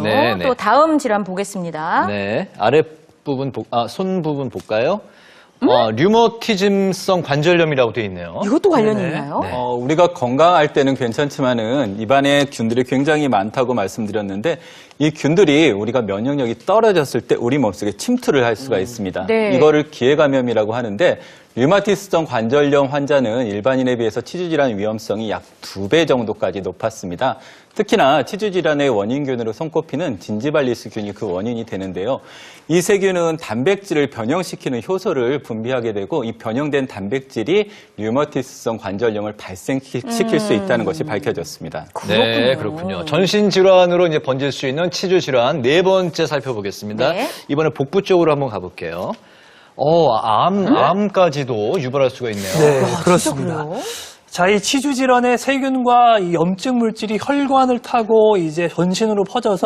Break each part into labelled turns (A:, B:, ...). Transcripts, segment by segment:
A: 네,
B: 또 다음 질환 보겠습니다.
A: 네, 아랫부분, 손 부분 볼까요? 류머티즘성 관절염이라고 되어 있네요.
B: 이것도 관련이
C: 네네.
B: 있나요?
A: 네.
D: 우리가 건강할 때는 괜찮지만은 입안에 균들이 굉장히 많다고 말씀드렸는데 이 균들이 우리가 면역력이 떨어졌을 때 우리 몸속에 침투를 할 수가 있습니다.
B: 네.
D: 이거를 기회감염이라고 하는데 류마티스성 관절염 환자는 일반인에 비해서 치주질환 위험성이 약 2배 정도까지 높았습니다. 특히나 치주질환의 원인균으로 손꼽히는 진지발리스균이 그 원인이 되는데요. 이 세균은 단백질을 변형시키는 효소를 분비하게 되고 이 변형된 단백질이 류마티스성 관절염을 발생시킬 수 있다는 것이 밝혀졌습니다.
A: 네, 그렇군요. 전신질환으로 이제 번질 수 있는 치주질환 네 번째 살펴보겠습니다.
B: 네.
A: 이번에 복부 쪽으로 한번 가볼게요. 암까지도 유발할 수가 있네요.
C: 네,
B: 와,
C: 그렇습니다.
B: 진짜 그래요?
C: 자, 이 치주질환의 세균과 이 염증 물질이 혈관을 타고 이제 전신으로 퍼져서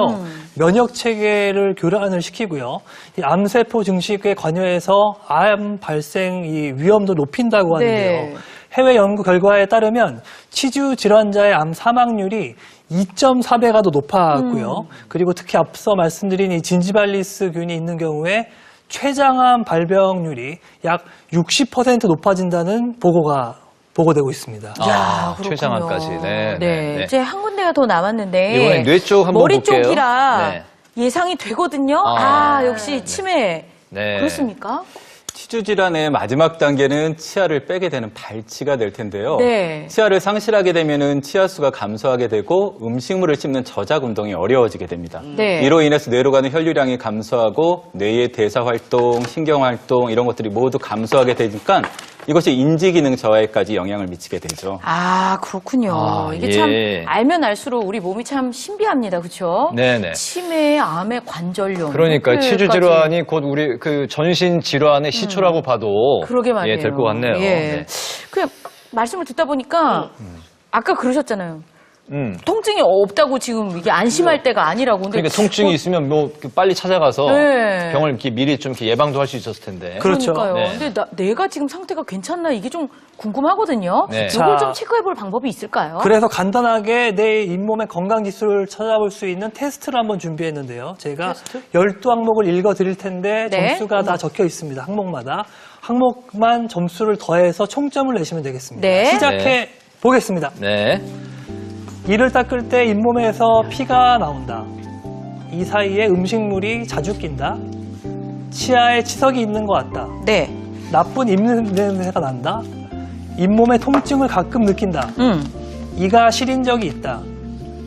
C: 면역 체계를 교란을 시키고요. 이 암세포 증식에 관여해서 암 발생 이 위험도 높인다고 하는데요.
B: 네.
C: 해외 연구 결과에 따르면 치주 질환자의 암 사망률이 2.4배가 더 높았고요. 그리고 특히 앞서 말씀드린 이 진지발리스균이 있는 경우에 췌장암 발병률이 약 60% 높아진다는 보고되고 있습니다.
B: 야, 그렇군요.
A: 췌장암까지. 네.
B: 이제 한 군데가 더 남았는데.
A: 이번엔 뇌 쪽 한번
B: 머리
A: 볼게요.
B: 쪽이라
A: 네.
B: 예상이 되거든요. 역시 치매.
A: 네.
B: 그렇습니까?
D: 치주질환의 마지막 단계는 치아를 빼게 되는 발치가 될 텐데요.
B: 네.
D: 치아를 상실하게 되면은 치아수가 감소하게 되고 음식물을 씹는 저작 운동이 어려워지게 됩니다.
B: 네.
D: 이로 인해서 뇌로 가는 혈류량이 감소하고 뇌의 대사 활동, 신경 활동 이런 것들이 모두 감소하게 되니까 이것이 인지 기능 저하에까지 영향을 미치게 되죠.
B: 그렇군요. 이게 참 알면 알수록 우리 몸이 참 신비합니다. 그렇죠?
A: 네네.
B: 치매, 암의 관절염.
A: 그러니까
B: 이렇게까지.
A: 치주질환이 곧 우리 그 전신 질환의 시초라고 봐도
B: 그러게 말이에요.
A: 될 것 같네요.
B: 예. 그냥 말씀을 듣다 보니까 아까 그러셨잖아요. 통증이 없다고 지금 이게 안심할 때가 아니라고. 근데
A: 그러니까 통증이 있으면 뭐 빨리 찾아가서
B: 네.
A: 병을 이렇게 미리 좀 이렇게 예방도 할 수 있었을 텐데.
C: 그렇죠.
B: 그러니까요.
A: 네.
B: 근데 내가 지금 상태가 괜찮나 이게 좀 궁금하거든요.
A: 네.
B: 이걸
C: 자,
B: 좀 체크해볼 방법이 있을까요?
C: 그래서 간단하게 내 잇몸의 건강 지수를 찾아볼 수 있는 테스트를 한번 준비했는데요. 제가 12항목을 읽어드릴 텐데
B: 네.
C: 점수가 다 적혀 있습니다. 항목마다. 항목만 점수를 더해서 총점을 내시면 되겠습니다.
B: 네.
C: 시작해 보겠습니다.
A: 네.
C: 이를 닦을 때 잇몸에서 피가 나온다. 이 사이에 음식물이 자주 낀다. 치아에 치석이 있는 것 같다.
B: 네.
C: 나쁜 입냄새가 난다. 잇몸에 통증을 가끔 느낀다. 이가 시린 적이 있다.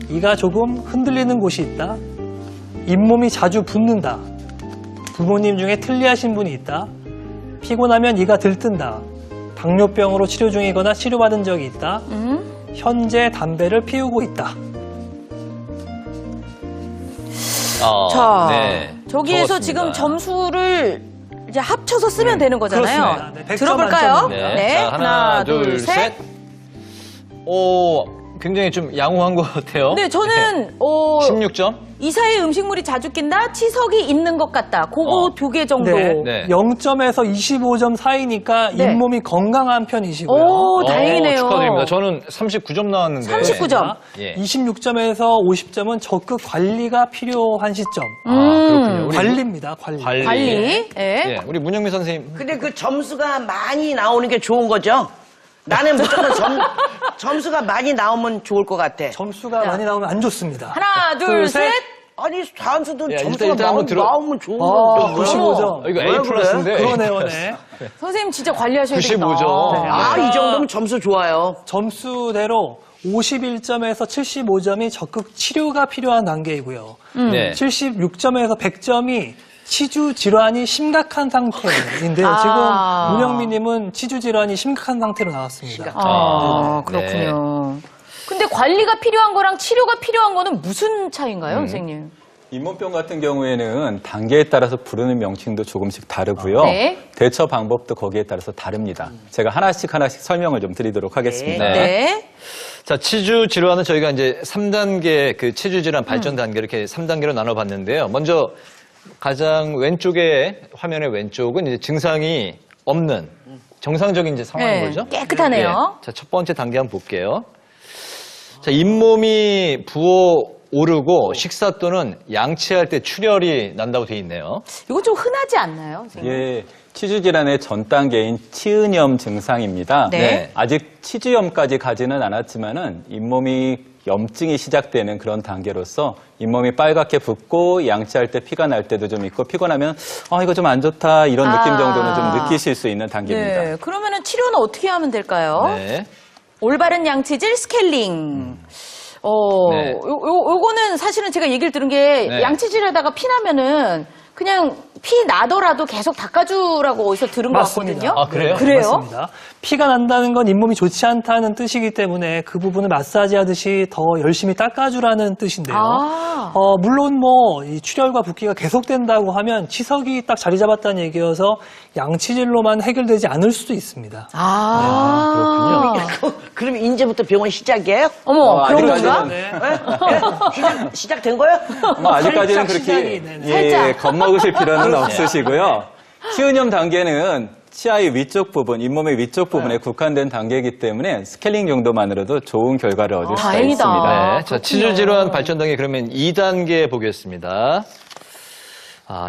C: 이가 조금 흔들리는 곳이 있다. 잇몸이 자주 붓는다. 부모님 중에 틀리하신 분이 있다. 피곤하면 이가 들뜬다. 당뇨병으로 치료 중이거나 치료받은 적이 있다. 현재 담배를 피우고 있다.
B: 자,
A: 네.
B: 저기에서
A: 적었습니다.
B: 지금 점수를 이제 합쳐서 쓰면 되는 거잖아요.
C: 그렇습니다. 네, 100점
B: 들어볼까요?
C: 만점입니다.
A: 네. 자, 하나, 둘, 셋. 굉장히 좀 양호한 것 같아요.
B: 네, 저는
A: 16점?
B: 이 사이에 음식물이 자주 낀다, 치석이 있는 것 같다. 그거 두 개 정도.
C: 네.
A: 네.
C: 0점에서 25점 사이니까
B: 네.
C: 잇몸이 건강한 편이시고요.
B: 오, 다행이네요.
A: 축하드립니다. 저는 39점 나왔는데.
B: 39점.
A: 예.
C: 26점에서 50점은 적극 관리가 필요한 시점.
A: 그렇군요. 우리
C: 관리입니다, 관리.
B: 관리. 예.
A: 예, 우리 문영미 선생님.
E: 근데 그 점수가 많이 나오는 게 좋은 거죠? 나는 무조건 점수가 많이 나오면 좋을 것 같아.
C: 점수가 많이 나오면 안 좋습니다.
B: 하나, 둘, 셋.
E: 아니, 단수도
A: 야,
E: 점수가
A: 일단 한번
E: 나오면 좋은
C: 아,
E: 거죠.
C: 95점.
A: 이거
E: 왜
A: A 플러스인데.
C: 그러네요, 네.
B: 선생님 진짜 관리하셔야 되겠다.
A: 95점.
C: 네.
E: 아, 이 정도면 점수 좋아요.
C: 점수대로 51점에서 75점이 적극 치료가 필요한 단계이고요.
A: 네.
C: 76점에서 100점이 치주 질환이 심각한 상태인데요. 지금 문영미님은 치주 질환이 심각한 상태로 나왔습니다.
B: 그렇군요. 근데 관리가 필요한 거랑 치료가 필요한 거는 무슨 차이인가요, 선생님?
D: 잇몸병 같은 경우에는 단계에 따라서 부르는 명칭도 조금씩 다르고요.
B: 네.
D: 대처 방법도 거기에 따라서 다릅니다. 제가 하나씩 설명을 좀 드리도록 하겠습니다.
B: 네.
A: 자, 치주 질환은 저희가 이제 3단계 그 치주 질환 발전 단계 이렇게 3단계로 나눠봤는데요. 먼저 가장 왼쪽에 화면의 왼쪽은 이제 증상이 없는 정상적인 이제 상황인 거죠.
B: 깨끗하네요.
A: 자, 첫 번째 단계 한번 볼게요. 자, 잇몸이 부어 오르고 식사 또는 양치할 때 출혈이 난다고 돼 있네요.
B: 이거 좀 흔하지 않나요, 선생님?
D: 예, 치주 질환의 전 단계인 치은염 증상입니다.
B: 네.
D: 아직 치주염까지 가지는 않았지만은 잇몸이 염증이 시작되는 그런 단계로서 잇몸이 빨갛게 붓고 양치할 때 피가 날 때도 좀 있고 피곤하면 이거 좀 안 좋다 이런 느낌 정도는 좀 느끼실 수 있는 단계입니다.
B: 네. 그러면은 치료는 어떻게 하면 될까요?
A: 네.
B: 올바른 양치질 스케일링.
A: 네.
B: 요거는 사실은 제가 얘기를 들은 게
A: 네.
B: 양치질 하다가 피 나면은 그냥 피 나더라도 계속 닦아주라고 어디서 들은 것
C: 맞습니다.
B: 같거든요.
A: 아, 그래요?
B: 그래요?
C: 맞습니다. 피가 난다는 건 잇몸이 좋지 않다는 뜻이기 때문에 그 부분을 마사지하듯이 더 열심히 닦아주라는 뜻인데요.
B: 아.
C: 물론 이 출혈과 붓기가 계속된다고 하면 치석이 딱 자리 잡았다는 얘기여서 양치질로만 해결되지 않을 수도 있습니다.
B: 그렇군요.
E: 그럼 이제부터 병원 시작이에요?
B: 어머, 그런
D: 아직까지는
B: 건가?
E: 네? 시작된 거예요?
D: 아직까지는
C: 살짝 시작이,
D: 그렇게
C: 네네.
B: 살짝.
D: 겁먹으실 필요는 없으시고요. 치은염 단계는 치아의 위쪽 부분, 잇몸의 위쪽 부분에 국한된 단계이기 때문에 스케일링 정도만으로도 좋은 결과를 얻을 수가
B: 다행이다.
D: 있습니다.
A: 네.
B: 그렇군요.
A: 자, 치주 질환 발전 단계 그러면 2단계 보겠습니다.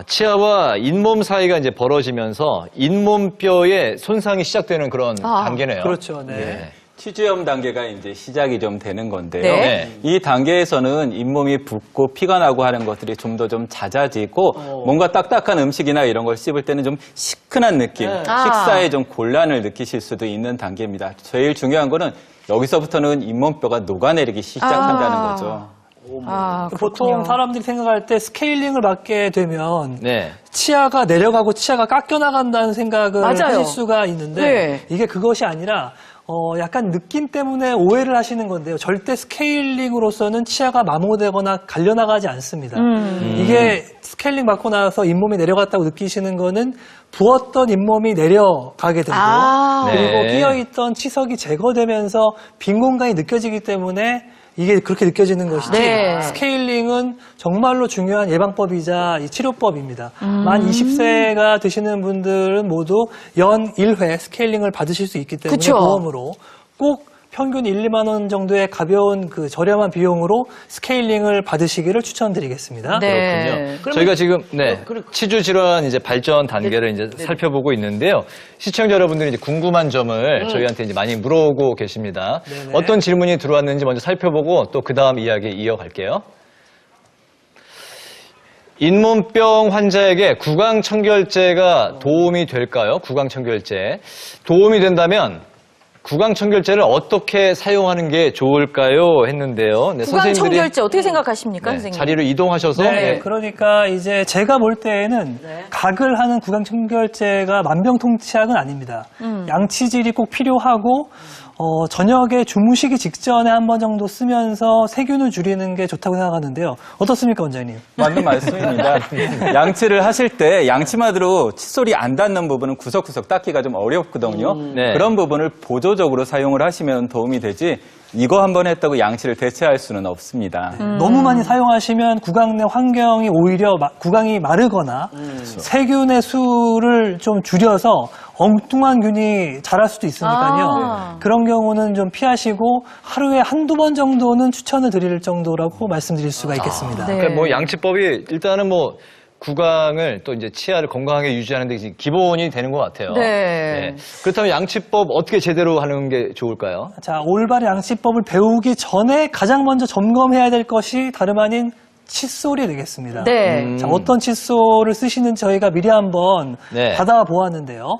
A: 치아와 잇몸 사이가 이제 벌어지면서 잇몸뼈에 손상이 시작되는 그런 단계네요.
C: 그렇죠. 네.
A: 예.
D: 치주염 단계가 이제 시작이 좀 되는 건데요.
B: 네.
D: 이 단계에서는 잇몸이 붓고 피가 나고 하는 것들이 좀 더 좀 잦아지고 뭔가 딱딱한 음식이나 이런 걸 씹을 때는 좀 시큰한 느낌, 식사에 좀 곤란을 느끼실 수도 있는 단계입니다. 제일 중요한 거는 여기서부터는 잇몸뼈가 녹아내리기 시작한다는 거죠.
C: 보통 사람들이 생각할 때 스케일링을 받게 되면
A: 네.
C: 치아가 내려가고 치아가 깎여나간다는 생각을
B: 맞아요.
C: 하실 수가 있는데
B: 네.
C: 이게 그것이 아니라 약간 느낌 때문에 오해를 하시는 건데요. 절대 스케일링으로서는 치아가 마모되거나 갈려나가지 않습니다. 이게 스케일링 받고 나서 잇몸이 내려갔다고 느끼시는 거는 부었던 잇몸이 내려가게 되고 그리고
A: 네.
C: 끼어있던 치석이 제거되면서 빈 공간이 느껴지기 때문에 이게 그렇게 느껴지는 것이지
B: 네.
C: 스케일링은 정말로 중요한 예방법이자 이 치료법입니다. 만 20세가 되시는 분들은 모두 연 1회 스케일링을 받으실 수 있기 때문에
B: 그쵸.
C: 보험으로 꼭 평균 1, 2만 원 정도의 가벼운 저렴한 비용으로 스케일링을 받으시기를 추천드리겠습니다.
B: 네.
A: 그렇군요. 저희가 지금 치주 질환 이제 발전 단계를 이제 살펴보고 있는데요. 시청자 여러분들이 이제 궁금한 점을 저희한테 이제 많이 물어오고 계십니다.
C: 네네.
A: 어떤 질문이 들어왔는지 먼저 살펴보고 또 그 다음 이야기 이어갈게요. 잇몸병 환자에게 구강청결제가 도움이 될까요? 구강청결제. 도움이 된다면 구강청결제를 어떻게 사용하는 게 좋을까요? 했는데요. 네,
B: 구강청결제 어떻게 생각하십니까,
A: 네,
B: 선생님?
A: 자리로 이동하셔서
C: 네, 그러니까 이제 제가 볼 때에는 각을 하는 구강청결제가 만병통치약은 아닙니다. 양치질이 꼭 필요하고 저녁에 주무시기 직전에 한 번 정도 쓰면서 세균을 줄이는 게 좋다고 생각하는데요. 어떻습니까, 원장님?
D: 맞는 말씀입니다. 양치를 하실 때 양치마드로 칫솔이 안 닿는 부분은 구석구석 닦기가 좀 어렵거든요.
A: 네.
D: 그런 부분을 보조적으로 사용을 하시면 도움이 되지 이거 한 번 했다고 양치를 대체할 수는 없습니다.
C: 너무 많이 사용하시면 구강 내 환경이 오히려 구강이 마르거나 세균의 수를 좀 줄여서 엉뚱한 균이 자랄 수도 있으니까요. 그런 경우는 좀 피하시고 하루에 한두 번 정도는 추천을 드릴 정도라고 말씀드릴 수가 있겠습니다.
B: 네.
A: 그러니까 뭐 양치법이 일단은 뭐 구강을 또 이제 치아를 건강하게 유지하는 데 기본이 되는 것 같아요.
B: 네.
A: 그렇다면 양치법 어떻게 제대로 하는 게 좋을까요?
C: 자, 올바른 양치법을 배우기 전에 가장 먼저 점검해야 될 것이 다름 아닌 칫솔이 되겠습니다.
B: 네.
C: 자, 어떤 칫솔을 쓰시는지 저희가 미리 한번
A: 네.
C: 받아보았는데요.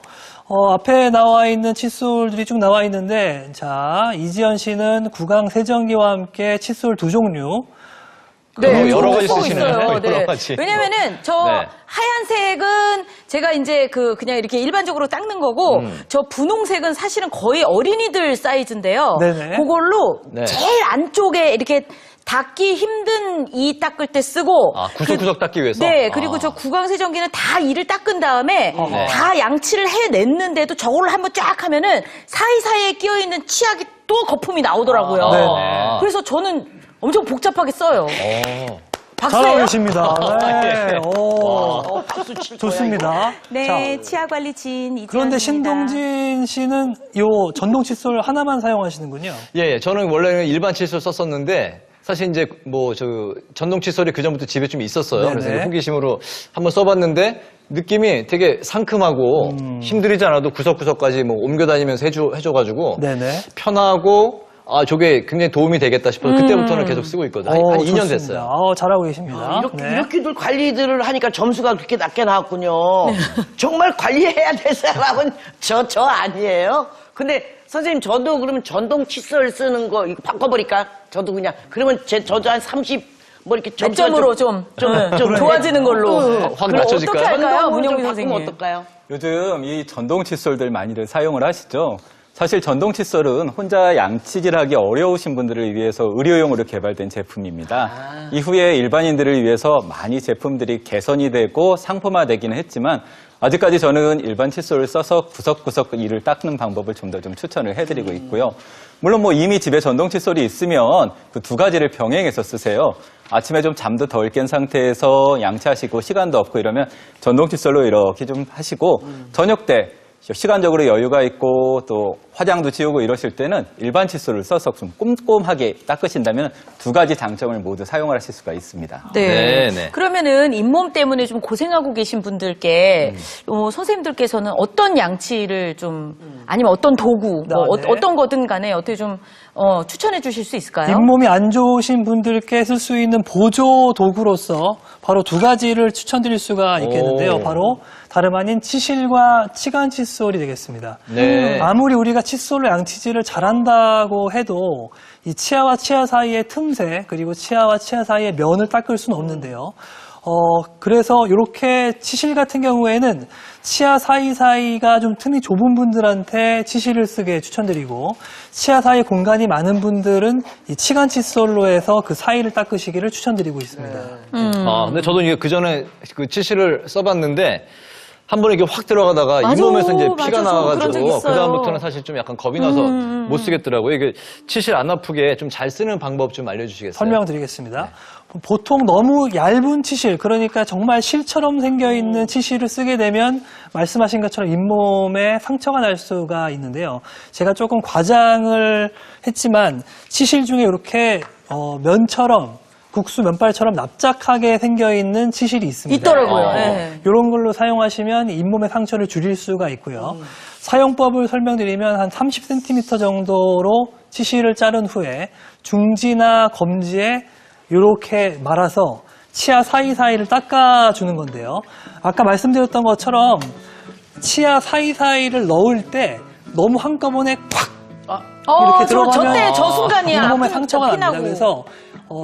C: 앞에 나와 있는 칫솔들이 쭉 나와 있는데, 자, 이지연 씨는 구강 세정기와 함께 칫솔 2종류.
B: 네,
A: 여러 가지
B: 쓰고
A: 쓰시네요.
B: 있어요.
A: 여러
B: 네.
A: 가지.
B: 왜냐면은 저
A: 네.
B: 하얀색은 제가 이제 그냥 이렇게 일반적으로 닦는 거고 저 분홍색은 사실은 거의 어린이들 사이즈인데요.
C: 네네.
B: 그걸로
A: 네.
B: 제일 안쪽에 이렇게 닦기 힘든 이 닦을 때 쓰고
A: 구석구석 닦기 위해서?
B: 네, 그리고 저 구강세정기는 다 이를 닦은 다음에
A: 네.
B: 다 양치를 해냈는데도 저걸로 한번 쫙 하면은 사이사이에 끼어있는 치약이 또 거품이 나오더라고요.
C: 네네.
B: 그래서 저는 엄청 복잡하게 써요.
A: 어.
C: 잘하고
B: 박수예요?
C: 계십니다. 네. 오,
E: 박수 칠 거야,
C: 좋습니다.
B: 네,
C: 자,
B: 치아 관리 진 이지연입니다.
C: 그런데 신동진 씨는 요 전동 칫솔 하나만 사용하시는군요.
A: 예, 저는 원래는 일반 칫솔 썼었는데 사실 이제 뭐 전동 칫솔이 그 전부터 집에 좀 있었어요.
C: 네네.
A: 그래서 이제 호기심으로 한번 써봤는데 느낌이 되게 상큼하고 힘들이지 않아도 구석구석까지 뭐 옮겨 다니면서 해줘가지고
C: 네네.
A: 편하고 저게 굉장히 도움이 되겠다 싶어서 그때부터는 계속 쓰고 있거든요. 한 2년
C: 좋습니다.
A: 됐어요.
C: 잘하고 계십니다.
E: 이렇게들 관리들을 하니까 점수가 그렇게 낮게 나왔군요. 정말 관리해야 될 사람은 저 아니에요? 근데 선생님, 저도 그러면 전동 칫솔 쓰는 거 이거 바꿔버릴까? 저도 그냥. 그러면 저도 한 30, 뭐 이렇게
B: 몇 점으로 좀 좋아지는 걸로.
A: 확
B: 그럼
A: 낮춰질까요?
B: 어떻게 할까요,
E: 전동으로
B: 문영민
E: 좀
B: 선생님?
E: 바꾸면 어떨까요?
D: 요즘 이 전동 칫솔들 많이들 사용을 하시죠. 사실 전동 칫솔은 혼자 양치질하기 어려우신 분들을 위해서 의료용으로 개발된 제품입니다. 이후에 일반인들을 위해서 많이 제품들이 개선이 되고 상품화되기는 했지만 아직까지 저는 일반 칫솔을 써서 구석구석 이를 닦는 방법을 좀 더 추천을 해드리고 있고요. 물론 뭐 이미 집에 전동 칫솔이 있으면 그 두 가지를 병행해서 쓰세요. 아침에 좀 잠도 덜 깬 상태에서 양치하시고 시간도 없고 이러면 전동 칫솔로 이렇게 좀 하시고 저녁 때 시간적으로 여유가 있고 또 화장도 지우고 이러실 때는 일반 칫솔을 써서 좀 꼼꼼하게 닦으신다면 두 가지 장점을 모두 사용을 하실 수가 있습니다.
B: 네.
A: 네.
B: 그러면은 잇몸 때문에 좀 고생하고 계신 분들께 선생님들께서는 어떤 양치를 좀 아니면 어떤 도구 뭐
C: 네.
B: 어떤 거든 간에 어떻게 좀 추천해 주실 수 있을까요?
C: 잇몸이 안 좋으신 분들께 쓸 수 있는 보조 도구로서 바로 두 가지를 추천드릴 수가 있겠는데요.
A: 오.
C: 바로 다름 아닌 치실과 치간 칫솔이 되겠습니다.
A: 네.
C: 아무리 우리가 칫솔로 양치질을 잘한다고 해도 이 치아와 치아 사이의 틈새 그리고 치아와 치아 사이의 면을 닦을 수는 없는데요. 그래서 이렇게 치실 같은 경우에는 치아 사이사이가 좀 틈이 좁은 분들한테 치실을 쓰게 추천드리고 치아 사이 공간이 많은 분들은 이 치간 칫솔로 해서 그 사이를 닦으시기를 추천드리고 있습니다.
A: 근데 저도 이게 그 전에 그 치실을 써봤는데 한 번에 이게 확 들어가다가
B: 맞아,
A: 잇몸에서 이제
B: 맞아.
A: 피가
B: 저도 그런 적
A: 나와가지고
B: 있어요.
A: 그다음부터는 사실 좀 약간 겁이 나서 못 쓰겠더라고요. 이게 치실 안 아프게 좀 잘 쓰는 방법 좀 알려주시겠어요?
C: 설명드리겠습니다. 보통 너무 얇은 치실, 그러니까 정말 실처럼 생겨있는 치실을 쓰게 되면 말씀하신 것처럼 잇몸에 상처가 날 수가 있는데요. 제가 조금 과장을 했지만 치실 중에 이렇게 면처럼 국수 면발처럼 납작하게 생겨있는 치실이 있습니다.
B: 있더라고요. 네.
C: 이런 걸로 사용하시면 잇몸의 상처를 줄일 수가 있고요. 사용법을 설명드리면 한 30cm 정도로 치실을 자른 후에 중지나 검지에 이렇게 말아서 치아 사이사이를 닦아주는 건데요. 아까 말씀드렸던 것처럼 치아 사이사이를 넣을 때 너무 한꺼번에 콱 이렇게 들어가면
B: 저 순간이야.
C: 잇몸에 상처가 납니다.
B: 피나고.
C: 그래서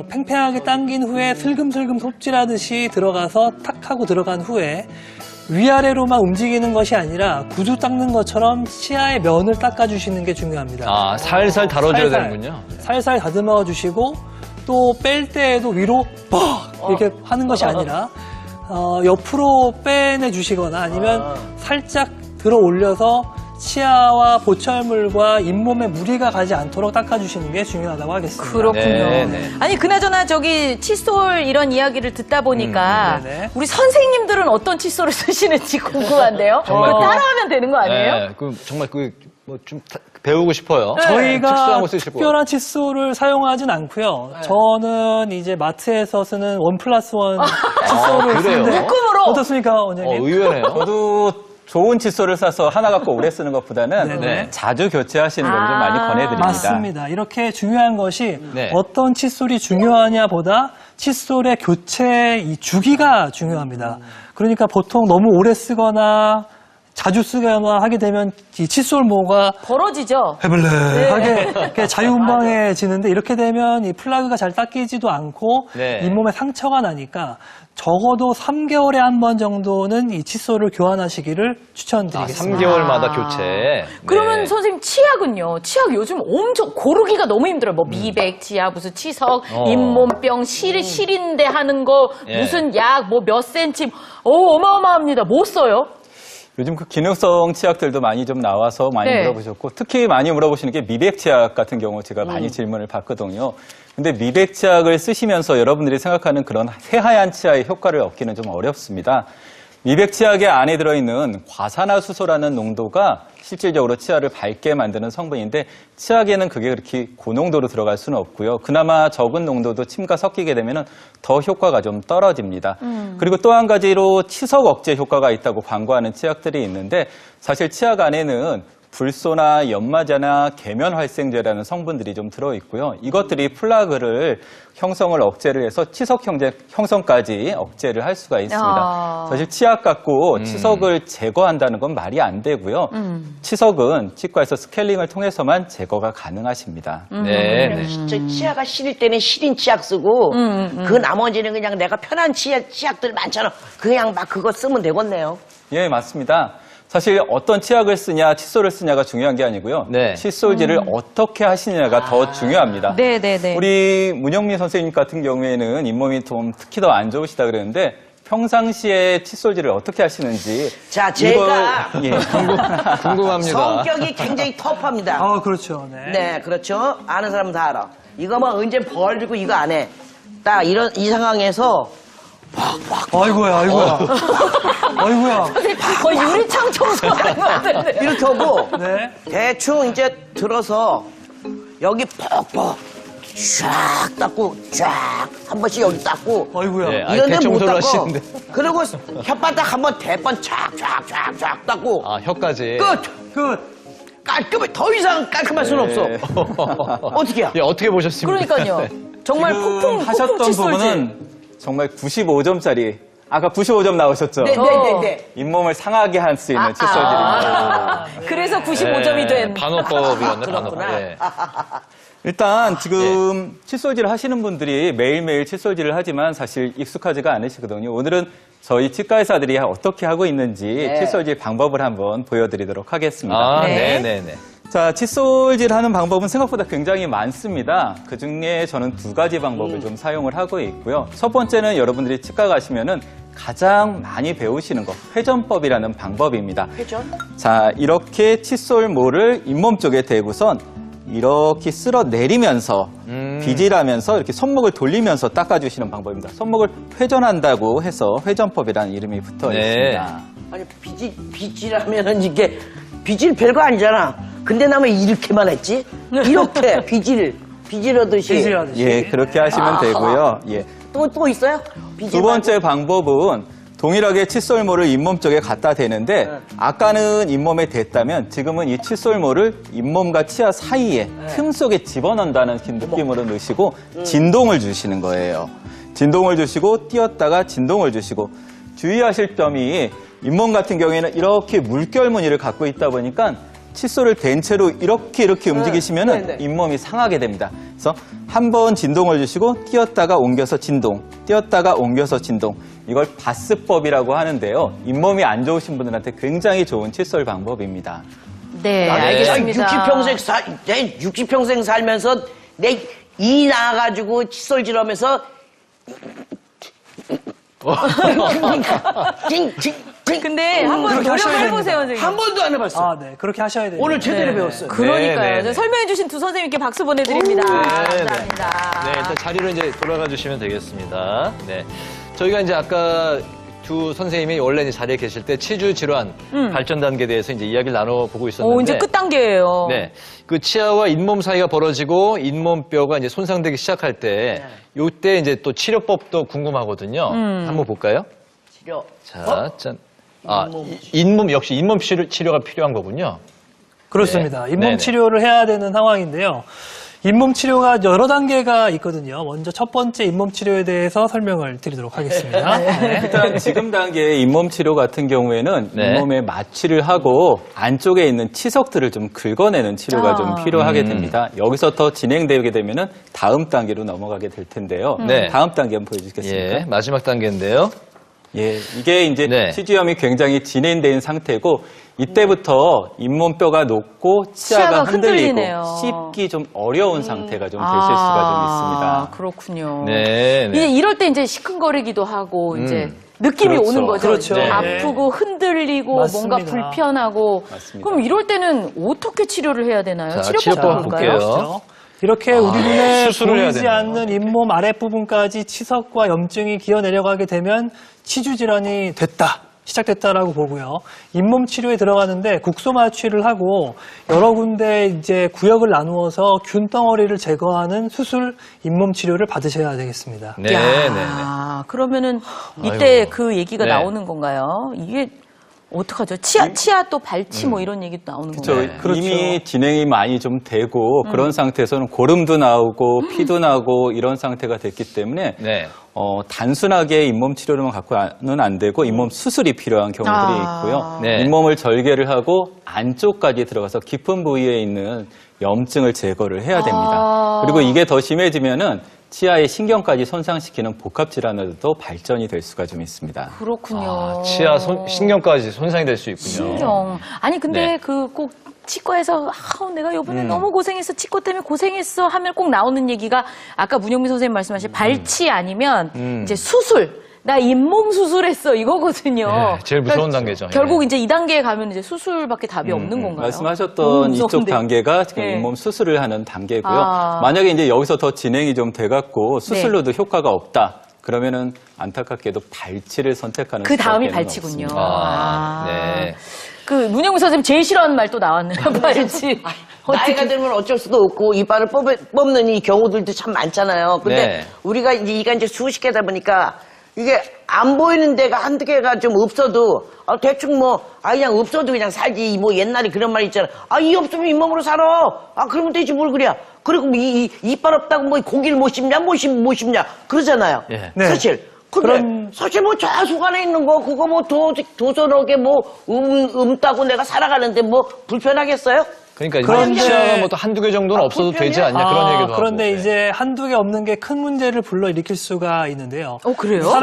C: 팽팽하게 당긴 후에 슬금슬금 톱질하듯이 들어가서 탁 하고 들어간 후에 위아래로만 움직이는 것이 아니라 구두 닦는 것처럼 치아의 면을 닦아주시는 게 중요합니다.
A: 살살 다뤄줘야
C: 살살.
A: 되는군요.
C: 살살 다듬어 주시고 또 뺄 때에도 위로 뻑 이렇게 하는 것이 아니라 옆으로 빼내 주시거나 아니면 살짝 들어 올려서 치아와 보철물과 잇몸에 무리가 가지 않도록 닦아주시는 게 중요하다고 하겠습니다.
B: 그렇군요.
A: 네, 네.
B: 아니 그나저나 저기 칫솔 이런 이야기를 듣다 보니까
C: 네네.
B: 우리 선생님들은 어떤 칫솔을 쓰시는지 궁금한데요.
A: 정말
B: 그거 따라하면 되는 거 아니에요?
A: 네, 정말 뭐 좀 배우고 싶어요.
C: 저희가
A: 특수한 거 쓰실 거.
C: 특별한 칫솔을 사용하진 않고요. 저는 이제 마트에서 쓰는 1+1 칫솔을
A: 그래요?
C: 쓰는데
B: 묶음으로?
C: 어떻습니까, 원장님?
A: 의외네요.
D: 저도 좋은 칫솔을 사서 하나 갖고 오래 쓰는 것보다는
C: 네네.
D: 자주 교체하시는 걸 좀 많이 권해드립니다.
C: 맞습니다. 이렇게 중요한 것이
A: 네.
C: 어떤 칫솔이 중요하냐보다 칫솔의 교체 이 주기가 중요합니다. 그러니까 보통 너무 오래 쓰거나 자주 쓰거나 하게 되면 이 칫솔모가
B: 벌어지죠.
C: 해블레하게 이렇게 자유분방해지는데 이렇게 되면 이 플러그가 잘 닦이지도 않고
A: 네.
C: 잇몸에 상처가 나니까 적어도 3개월에 한 번 정도는 이 칫솔을 교환하시기를 추천드리겠습니다.
A: 3개월마다 교체.
B: 그러면
A: 네.
B: 선생님 치약은요? 치약 요즘 엄청 고르기가 너무 힘들어요. 뭐 미백, 치약, 무슨 치석, 잇몸병, 시린데 하는 거,
A: 예.
B: 무슨 약, 뭐 몇 센치, 어마어마합니다. 뭐 써요?
D: 요즘 그 기능성 치약들도 많이 좀 나와서 많이
B: 네.
D: 물어보셨고 특히 많이 물어보시는 게 미백 치약 같은 경우 제가 많이 질문을 받거든요. 근데 미백 치약을 쓰시면서 여러분들이 생각하는 그런 새하얀 치아의 효과를 얻기는 좀 어렵습니다. 미백 치약의 안에 들어있는 과산화수소라는 농도가 실질적으로 치아를 밝게 만드는 성분인데 치약에는 그게 그렇게 고농도로 들어갈 수는 없고요. 그나마 적은 농도도 침과 섞이게 되면 더 효과가 좀 떨어집니다. 그리고 또 한 가지로 치석 억제 효과가 있다고 광고하는 치약들이 있는데 사실 치약 안에는 불소나 연마제나 계면활생제라는 성분들이 좀 들어있고요. 이것들이 플라그를 형성을 억제를 해서 치석 형성까지 억제를 할 수가 있습니다. 사실 치약 갖고 치석을 제거한다는 건 말이 안 되고요. 치석은 치과에서 스케일링을 통해서만 제거가 가능하십니다.
A: 네.
E: 저 치아가 시릴 때는 시린 치약 쓰고 그 나머지는 그냥 내가 편한 치약들 많잖아. 그냥 막 그거 쓰면 되겠네요.
D: 예, 맞습니다. 사실 어떤 치약을 쓰냐, 칫솔을 쓰냐가 중요한 게 아니고요.
A: 네.
D: 칫솔질을 어떻게 하시느냐가 더 중요합니다.
B: 네네네.
D: 우리 문영민 선생님 같은 경우에는 잇몸이 좀 특히 더 안 좋으시다 그러는데 평상시에 칫솔질을 어떻게 하시는지.
E: 자, 제가
D: 예.
A: 궁금합니다.
E: 성격이 굉장히 터프합니다.
C: 아, 그렇죠. 네.
E: 네, 그렇죠. 아는 사람 다 알아. 이거 뭐 언제 벌 주고 이거 안 해. 딱 이 상황에서
C: 아이고야, 아이고야. 아이고야.
B: 거의 유리창 청소하는 것 같은데.
E: 이렇게 하고
C: 네.
E: 대충 이제 들어서 여기 퍽퍽 쫙 닦고 쫙 한 번씩 여기 닦고
C: 아이고야.
A: 네.
E: 이런 데 못
A: 대청소를
E: 닦고
A: 하시는데.
E: 그리고 혓바닥 한번 대번 쫙쫙쫙쫙 닦고
A: 아, 혀까지.
E: 끝!
C: 끝.
E: 깔끔해. 더 이상 깔끔할 수는 없어. 어떻게 해요?
A: 예, 어떻게 보셨습니까?
B: 그러니까요. 정말
D: 지금
B: 폭풍
D: 하셨던
B: 칫솔질.
D: 부분은 정말 95점짜리. 아까 95점 나오셨죠?
E: 네네네.
D: 잇몸을 상하게 할 수 있는 칫솔질입니다.
B: 그래서 95점이 된.
A: 반어법이었네, 반어법.
E: 그렇구나.
A: 예.
D: 일단 지금 칫솔질을 하시는 분들이 매일매일 칫솔질을 하지만 사실 익숙하지가 않으시거든요. 오늘은 저희 치과 의사들이 어떻게 하고 있는지 칫솔질 방법을 한번 보여드리도록 하겠습니다.
A: 아,
B: 네.
A: 네네네.
D: 자, 칫솔질 하는 방법은 생각보다 굉장히 많습니다. 그 중에 저는 두 가지 방법을 좀 사용을 하고 있고요. 첫 번째는 여러분들이 치과 가시면은 가장 많이 배우시는 거, 회전법이라는 방법입니다.
E: 회전?
D: 자, 이렇게 칫솔모를 잇몸 쪽에 대고선 이렇게 쓸어 내리면서 비질하면서 이렇게 손목을 돌리면서 닦아주시는 방법입니다. 손목을 회전한다고 해서 회전법이라는 이름이 붙어
A: 네.
D: 있습니다.
E: 아니 비질하면은 이게 비질 별거 아니잖아. 근데 나 왜 이렇게만 했지? 이렇게 비질하듯이.
C: 비질하듯이.
D: 예, 그렇게 하시면 되고요. 예.
E: 또 있어요? 비질
D: 두 번째 방법은 동일하게 칫솔모를 잇몸 쪽에 갖다 대는데 아까는 잇몸에 댔다면 지금은 이 칫솔모를 잇몸과 치아 사이에 틈 속에 집어넣는다는 느낌으로 넣으시고 진동을 주시는 거예요. 진동을 주시고 띄었다가 진동을 주시고 주의하실 점이 잇몸 같은 경우에는 이렇게 물결 무늬를 갖고 있다 보니까 칫솔을 댄 채로 이렇게 움직이시면
E: 네.
D: 잇몸이 상하게 됩니다. 그래서 한 번 진동을 주시고 띄었다가 옮겨서 진동, 띄었다가 옮겨서 진동. 이걸 바스법이라고 하는데요. 잇몸이 안 좋으신 분들한테 굉장히 좋은 칫솔 방법입니다.
B: 네,
E: 나
B: 알겠습니다.
E: 60평생 살면서 내 이 나가지고 칫솔질하면서
B: 근데 한번
C: 그렇게 하셔야
B: 노력을 해보세요, 선생님.
E: 한 번도 안 해봤어.
C: 아, 네. 그렇게 하셔야 돼요.
E: 오늘 제대로 배웠어요.
B: 그러니까요.
A: 네, 네.
B: 설명해주신 두 선생님께 박수 보내드립니다. 감사합니다.
A: 네, 일단 자리로 이제 돌아가 주시면 되겠습니다. 네. 저희가 이제 아까 두 선생님이 원래 이제 자리에 계실 때 치주 질환 발전 단계에 대해서 이제 이야기를 나눠보고 있었는데.
B: 이제 끝 단계예요.
A: 네. 그 치아와 잇몸 사이가 벌어지고 잇몸뼈가 이제 손상되기 시작할 때, 요때 이제 또 치료법도 궁금하거든요. 한번 볼까요?
E: 치료.
A: 자, 짠. 아, 잇몸, 역시 잇몸 치료가 필요한 거군요.
C: 그렇습니다.
A: 네.
C: 잇몸
A: 네네.
C: 치료를 해야 되는 상황인데요. 잇몸 치료가 여러 단계가 있거든요. 먼저 첫 번째 잇몸 치료에 대해서 설명을 드리도록 하겠습니다. 네.
D: 일단 지금 단계의 잇몸 치료 같은 경우에는
A: 네.
D: 잇몸에 마취를 하고 안쪽에 있는 치석들을 좀 긁어내는 치료가 좀 필요하게 됩니다. 여기서 더 진행되게 되면은 다음 단계로 넘어가게 될 텐데요.
A: 네.
D: 다음 단계 한번 보여주시겠습니까?
A: 예, 마지막 단계인데요.
D: 예, 이게 이제
A: 네.
D: 치주염이 굉장히 진행된 상태고 이때부터 잇몸뼈가 녹고 치아가
B: 치아가
D: 흔들리고
B: 흔들리네요.
D: 씹기 좀 어려운 상태가 좀 되실 수가 좀 있습니다.
B: 그렇군요.
A: 네, 네.
B: 이제 이럴 때 이제 시큰거리기도 하고 이제 느낌이
D: 그렇죠.
B: 오는 거죠.
C: 그렇죠.
A: 네.
B: 아프고 흔들리고
C: 맞습니다.
B: 뭔가 불편하고.
D: 맞습니다.
B: 그럼 이럴 때는 어떻게 치료를 해야 되나요?
A: 자,
B: 치료법
A: 치료법
B: 볼까요?
A: 볼게요.
C: 그렇죠. 이렇게 우리 눈에
A: 수술을 해야
C: 보이지
A: 되네요.
C: 않는 잇몸 아랫부분까지 치석과 염증이 기어 내려가게 되면 치주 질환이 됐다. 시작됐다라고 보고요. 잇몸 치료에 들어가는데 국소 마취를 하고 여러 군데 이제 구역을 나누어서 균 덩어리를 제거하는 수술 잇몸 치료를 받으셔야 되겠습니다.
A: 네,
B: 야,
A: 네.
B: 그러면은 이때
A: 아이고.
B: 그 얘기가
A: 네.
B: 나오는 건가요? 이게 어떡하죠? 치아 또 발치 뭐 이런 얘기도 나오는 건가요?
D: 그렇죠. 이미 진행이 많이 좀 되고 그런 상태에서는 고름도 나오고 피도 나고 이런 상태가 됐기 때문에
A: 네.
D: 단순하게 잇몸 치료로만 갖고는 안 되고 잇몸 수술이 필요한 경우들이
B: 아.
D: 있고요.
A: 네.
D: 잇몸을 절개를 하고 안쪽까지 들어가서 깊은 부위에 있는 염증을 제거를 해야 됩니다.
B: 아.
D: 그리고 이게 더 심해지면은 치아의 신경까지 손상시키는 복합 질환으로도 발전이 될 수가 좀 있습니다.
B: 그렇군요.
A: 아, 치아 신경까지 손상이 될 수 있군요.
B: 신경. 아니 근데
A: 네.
B: 그 꼭 치과에서 내가 이번에 너무 고생했어. 치과 때문에 고생했어 하면 꼭 나오는 얘기가 아까 문영민 선생님 말씀하신 발치 아니면 이제 수술. 나 잇몸 수술했어 이거거든요.
A: 네, 제일 무서운 단계죠.
B: 결국
A: 예.
B: 이제 2단계에 가면 이제 수술밖에 답이 없는 건가요?
D: 말씀하셨던 이쪽
B: 무서운데.
D: 단계가 지금
B: 네.
D: 잇몸 수술을 하는 단계고요.
B: 아.
D: 만약에 이제 여기서 더 진행이 좀 돼갖고 수술로도 효과가 없다. 그러면은 안타깝게도 발치를 선택하는
B: 그 다음이
D: 수밖에는
B: 발치군요.
A: 아, 네.
B: 그 문영민 선생님 제일 싫어하는 말 또 나왔네요. 발치.
E: 나이가 들면 어쩔 수도 없고 이빨을 뽑는 이 경우들도 참 많잖아요. 근데
A: 네.
E: 우리가 이제 수십 개다 보니까 이게 안 보이는 데가 한두 개가 좀 없어도 대충 그냥 없어도 그냥 살지. 뭐 옛날에 그런 말 있잖아. 이 없으면 잇몸으로 살아. 그러면 되지 뭘 그래. 그리고 이빨 없다고 뭐 고기를 못 씹냐 못 씹냐 그러잖아요.
A: 예.
C: 네.
E: 사실. 근데 사실 저 속 안에 있는 거 그거 도선하게 음따고 내가 살아가는데 불편하겠어요?
A: 그러니까
C: 그런데-
A: 치아가 또 한두 개 정도는 없어도 되지 않냐 그런 얘기도 하고.
C: 그런데
A: 네.
C: 이제 한두 개 없는 게 큰 문제를 불러일으킬 수가 있는데요.
B: 그래요?
C: 사람